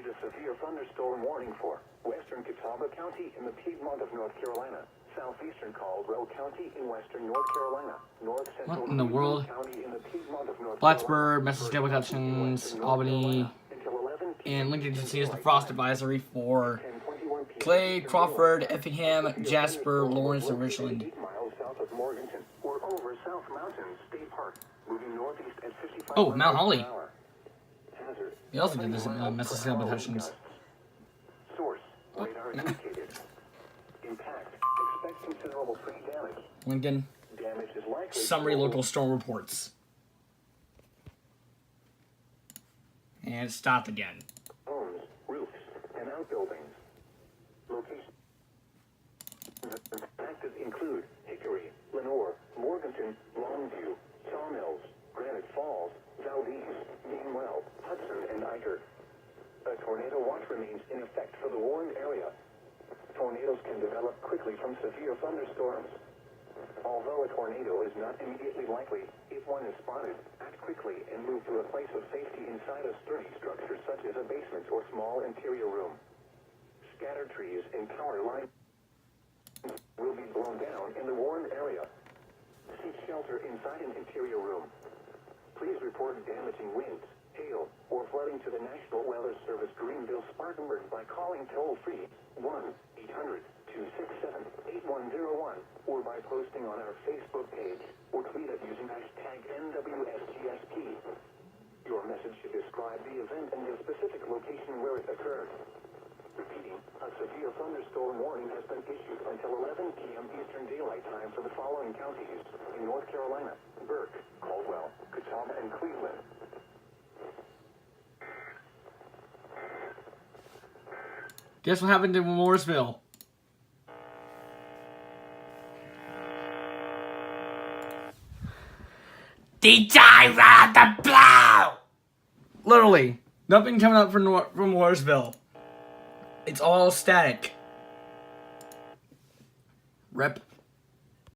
a severe thunderstorm warning for western Catawba County in the Piedmont of North Carolina, southeastern Caldwell County in western North Carolina, north central What in the world? County in the Piedmont of North Plattsburgh, Mississippi Hutchins, Albany, and Lincoln Tennessee is the frost advisory for Clay, Crawford, Effingham, Jasper, Lawrence, and Richland. 8 miles south of Morganton or over South Mountain State Park, moving northeast at 55 Oh, Mount Holly. miles per hour. Hazard. They also did this in Mississippi Hutchins. Source, radar indicated. Impact, expect considerable tree damage. Lincoln, Damage is likely. summary local storm reports. And it stopped again. Homes, roofs, and outbuildings. Locations impacted include Hickory, Lenore, Morganton, Longview, Sawmills, Granite Falls, Valdez, Meanwell, Hudson, and Eicher. A tornado watch remains in effect for the warned area. Tornadoes can develop quickly from severe thunderstorms. Although a tornado is not immediately likely, if one is spotted, act quickly and move to a place of safety inside a sturdy structure such as a basement or small interior room. Scattered trees and power lines will be blown down in the warned area. Seek shelter inside an interior room. Please report damaging winds, hail, or flooding to the National Weather Service Greenville Spartanburg by calling toll-free 1-800-267-8101 or by posting on our Facebook page or tweet it using hashtag NWSGSP. Your message should describe the event and the specific location where it occurred. Repeating, a severe thunderstorm warning has been issued until 11 p.m. Eastern Daylight Time for the following counties in North Carolina: Burke, Caldwell, Catawba, and Cleveland. Guess what happened in Mooresville? The gyro the blow! Literally, nothing coming up from Mooresville. It's all static. Rep